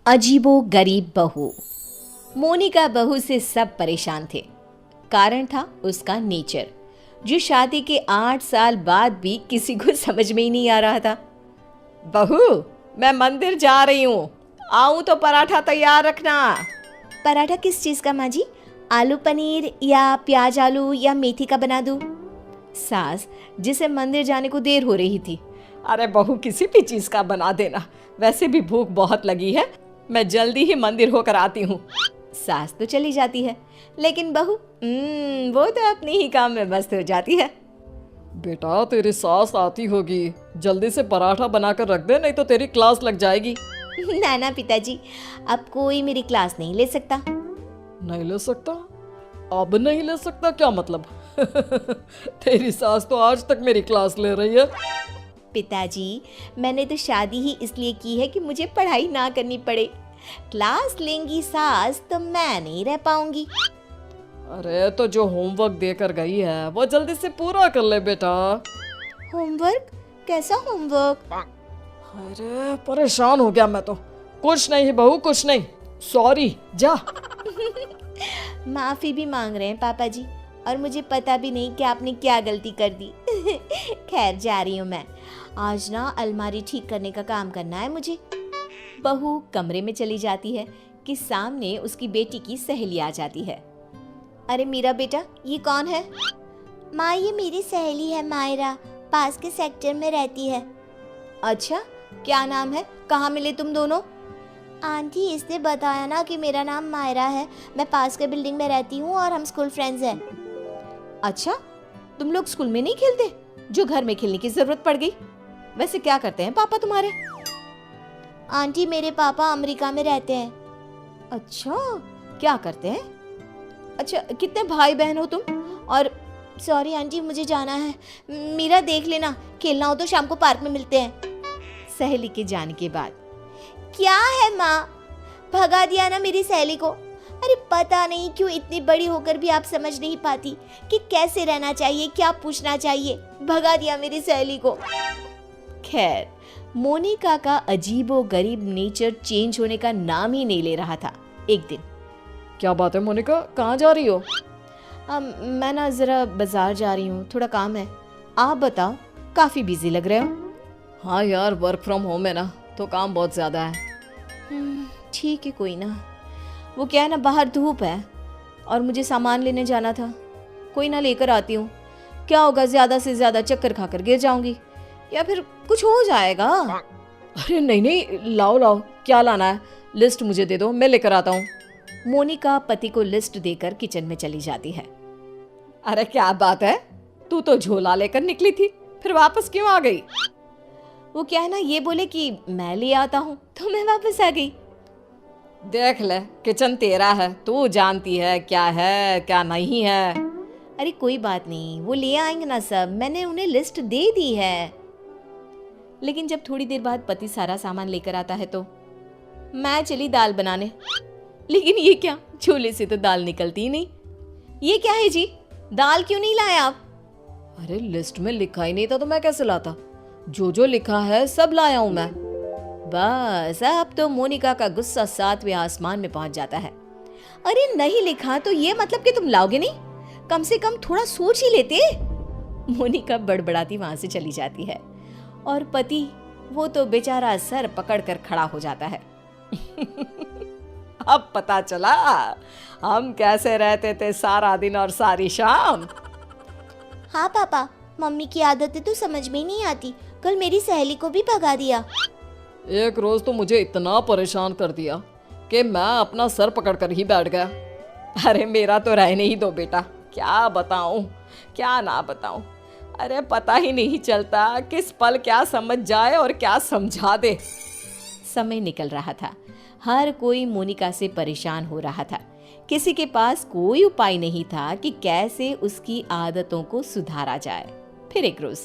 अजीबो गरीब बहू। मोनिका बहू से सब परेशान थे। कारण था उसका नेचर, जो शादी के 8 साल बाद भी किसी को समझ में ही नहीं आ रहा था। बहू, मैं मंदिर जा रही हूँ, आऊँ तो पराठा तैयार रखना। पराठा किस चीज़ का माँ जी? आलू पनीर या प्याज आलू या मेथी का बना दूँ? सास, जिसे मंदिर जाने को देर हो रही थी। अरे बहू, किसी भी चीज़ का बना देना, वैसे भी भूख बहुत लगी है, मैं जल्दी ही मंदिर होकर आती हूँ। सास तो चली जाती है, लेकिन बहू वो तो अपने ही काम में व्यस्त हो जाती है। बेटा, तेरी सास आती होगी, जल्दी से पराठा बनाकर रख दे, नहीं तो तेरी क्लास लग जाएगी। ना ना पिताजी, अब कोई मेरी क्लास नहीं ले सकता। नहीं ले सकता? अब नहीं ले सकता क्या मतलब? तेरी सास तो आज तक मेरी क्लास ले रही है। पिताजी, मैंने तो शादी ही इसलिए की है कि मुझे पढ़ाई ना करनी पड़े। क्लास लेंगी सास तो मैं नहीं रह पाऊंगी। अरे तो जो होमवर्क देकर गई है वो जल्दी से पूरा कर ले बेटा। होमवर्क? कैसा होमवर्क? अरे परेशान हो गया मैं तो। कुछ नहीं बहू, कुछ नहीं, सॉरी, जा। माफी भी मांग रहे हैं पापा जी, और मुझे पता भी नहीं कि आपने क्या गलती कर दी। खैर, जा रही हूँ मैं। आज ना अलमारी ठीक करने का काम करना है मुझे। बहू कमरे में चली जाती है कि सामने उसकी बेटी की सहेली आ जाती है। अरे मीरा बेटा, ये कौन है? माँ, ये मेरी सहेली है मायरा, पास के सेक्टर में रहती है। अच्छा, क्या नाम है? कहाँ मिले तुम दोनों? आंटी, इसने बताया ना कि मेरा नाम मायरा है, मैं पास के बिल्डिंग में रहती हूँ और हम स्कूल फ्रेंड्स हैं। अच्छा, तुम लोग स्कूल में नहीं खेलते, जो घर में खेलने की जरूरत पड़ गई? वैसे क्या करते हैं पापा तुम्हारे? आंटी, मेरे पापा अमेरिका में रहते हैं। अच्छा, क्या करते हैं? अच्छा, कितने भाई बहन हो तुम? और सॉरी आंटी, मुझे जाना है। मीरा, देख लेना, खेलना हो तो शाम को पार्क में मिलते हैं। सहेली के जाने के बाद क्या है माँ, भगा दिया ना मेरी सहेली को। अरे पता नहीं क्यों इतनी बड़ी होकर भी आप समझ नहीं पाती कि कैसे रहना चाहिए, क्या पूछना चाहिए। भगा दिया मेरी सहेली को। खैर, मोनिका का अजीबो गरीब नेचर चेंज होने का नाम ही नहीं ले रहा था। एक दिन, क्या बात है मोनिका, कहाँ जा रही हो? मैं ना जरा बाजार जा रही हूँ, थोड़ा काम है। आप बताओ, काफी बिजी लग रहे हो। हाँ यार, वर्क फ्रॉम होम है ना, तो काम बहुत ज्यादा है। ठीक है, कोई ना। वो क्या है ना, बाहर धूप है और मुझे सामान लेने जाना था। कोई ना, लेकर आती हूँ। क्या होगा, ज्यादा से ज्यादा चक्कर खाकर गिर जाऊंगी या फिर कुछ हो जाएगा। अरे नहीं नहीं, लाओ लाओ, क्या लाना है? लिस्ट मुझे दे दो, मैं लेकर आता हूँ। मोनिका पति को लिस्ट देकर किचन में चली जाती है। अरे क्या बात है, तू तो झोला लेकर निकली थी, फिर वापस क्यों आ गई? वो क्या है ना, ये बोले कि मैं ले आता हूँ तो मैं वापस आ गई। देख ले, किचन तेरा है, तू जानती है क्या है क्या नहीं है। अरे कोई बात नहीं, वो ले आएंगे ना सब, मैंने उन्हें लिस्ट दे दी है। लेकिन जब थोड़ी देर बाद पति सारा सामान लेकर आता है तो मैं चली दाल बनाने। लेकिन ये क्या, झोले से तो दाल निकलती ही नहीं। ये क्या है जी, दाल क्यों नहीं लाए आप? अरे लिस्ट में लिखा ही नहीं था तो मैं कैसे लाता? जो लिखा है सब लाया हूं मैं। बस अब तो मोनिका का गुस्सा 7वें आसमान में पहुंच जाता है। अरे नहीं लिखा तो ये मतलब कि तुम लाओगे नहीं? कम से कम थोड़ा सोच ही लेते। मोनिका बड़बड़ाती वहां से चली जाती है और पति, वो तो बेचारा सर पकड़कर खड़ा हो जाता है। अब पता चला हम कैसे रहते थे सारा दिन और सारी शाम। हाँ पापा, मम्मी की आदतें तो समझ में नहीं आती। कल मेरी सहेली को भी भगा दिया। एक रोज तो मुझे इतना परेशान कर दिया कि मैं अपना सर पकड़कर ही बैठ गया। अरे मेरा तो रहने ही दो बेटा, क्या बताऊं क्या ना बताऊं। अरे पता ही नहीं चलता किस पल क्या समझ जाए और क्या समझा दे। समय निकल रहा था, हर कोई मोनिका से परेशान हो रहा था। किसी के पास कोई उपाय नहीं था कि कैसे उसकी आदतों को सुधारा जाए। फिर एक रोज,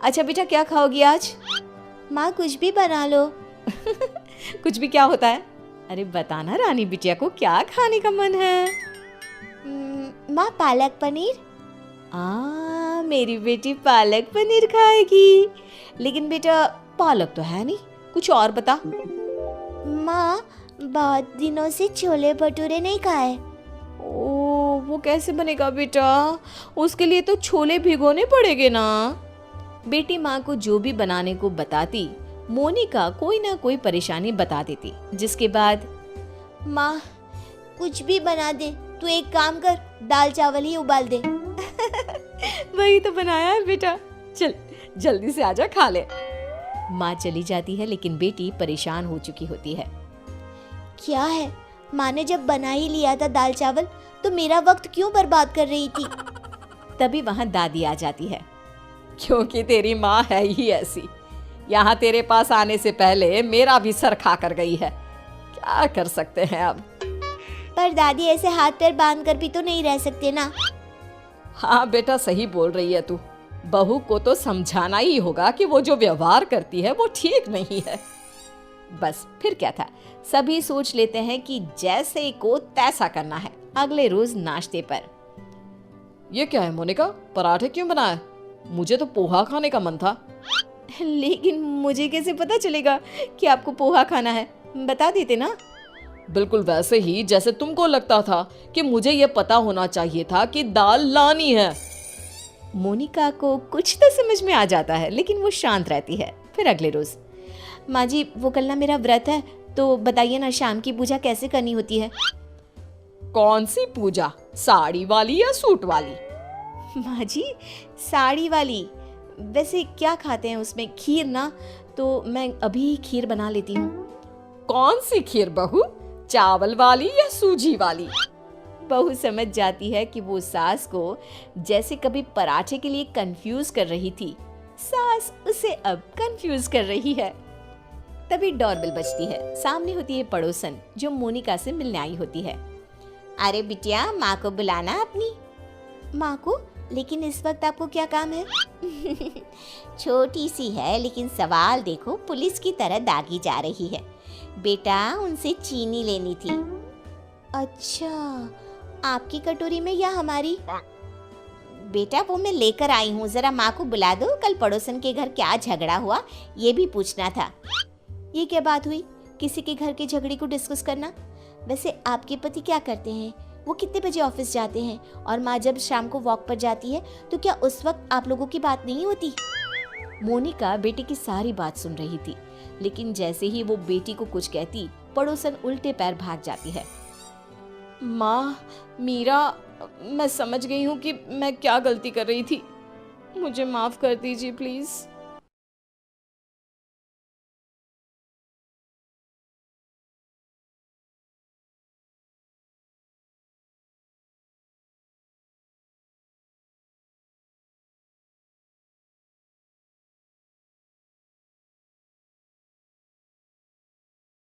अच्छा बेटा, क्या खाओगी आज? माँ, कुछ भी बना लो। कुछ भी क्या होता है? अरे बताना रानी बिटिया को क्या खाने का मन है। माँ, पालक पनीर। मेरी बेटी पालक पनीर खाएगी। लेकिन बेटा, पालक तो है नहीं, कुछ और बता। माँ, बहुत दिनों से छोले भटूरे नहीं खाए। ओ, वो कैसे बनेगा बेटा? उसके लिए तो छोले भिगोने पड़ेंगे ना। बेटी माँ को जो भी बनाने को बताती, मोनिका कोई ना कोई परेशानी बता देती, जिसके बाद माँ कुछ भी बना दे, तू एक काम कर, दाल चावल ही उबाल दे। वही तो बनाया है बेटा, चल जल्दी से आजा खा ले। माँ चली जाती है, लेकिन बेटी परेशान हो चुकी होती है। क्या है, माँ ने जब बना ही लिया था दाल चावल, तो मेरा वक्त क्यों बर्बाद कर रही थी? तभी वहाँ दादी आ जाती है। क्योंकि तेरी माँ है ही ऐसी, यहाँ तेरे पास आने से पहले मेरा भी सर खा कर गई है। क्या कर सकते हैं अब। पर दादी, ऐसे हाथ पैर बांध कर भी तो नहीं रह सकते ना। हाँ बेटा, सही बोल रही है तू। बहू को तो समझाना ही होगा कि वो जो व्यवहार करती है वो ठीक नहीं है। बस फिर क्या था, सभी सोच लेते हैं कि जैसे को तैसा करना है। अगले रोज नाश्ते पर। ये क्या है मोनिका, पराठे क्यों बनाए? मुझे तो पोहा खाने का मन था। लेकिन मुझे कैसे पता चलेगा कि आपको पोहा खाना है? बता देते ना। बिल्कुल वैसे ही जैसे तुमको लगता था कि मुझे ये पता होना चाहिए था कि दाल लानी है। मोनिका को कुछ तो समझ में आ जाता है, लेकिन वो शांत रहती है। फिर अगले रोज, माँ जी, वो कल ना मेरा व्रत है, तो बताइए ना शाम की पूजा कैसे करनी होती है? कौन सी पूजा, साड़ी वाली या सूट वाली? माँ जी, साड़ी वाली। वैसे क्या खाते हैं उसमें? खीर ना, तो मैं अभी खीर बना लेती हूँ। कौन सी खीर बहू, चावल वाली या सूजी वाली? बहू समझ जाती है कि वो सास को जैसे कभी पराठे के लिए कंफ्यूज कर रही थी, सास उसे अब कंफ्यूज कर रही है। तभी डोरबेल बजती है। सामने होती है पड़ोसन, जो मोनिका से मिलने आई होती है। अरे बिटिया, माँ को बुलाना अपनी। माँ को? लेकिन इस वक्त आपको क्या काम है? छोटी सी है, लेकिन सवाल देखो, पुलिस की तरह दागी जा रही है। बेटा, उनसे चीनी लेनी थी। अच्छा, आपकी कटोरी में या हमारी? बेटा, वो मैं लेकर आई हूँ, जरा माँ को बुला दो। कल पड़ोसन के घर क्या झगड़ा हुआ, ये भी पूछना था। ये क्या बात हुई, किसी के घर के झगड़े को डिस्कस करना? वैसे आपके पति क्या करते हैं? वो कितने बजे ऑफिस जाते हैं? और माँ जब शाम को वॉक पर जाती है, तो क्या उस वक्त आप लोगों की बात नहीं होती? मोनिका बेटी की सारी बात सुन रही थी, लेकिन जैसे ही वो बेटी को कुछ कहती, पड़ोसन उल्टे पैर भाग जाती है। माँ, मीरा, मैं समझ गई हूँ कि मैं क्या गलती कर रही थी। मुझे माफ कर दीजिए प्लीज।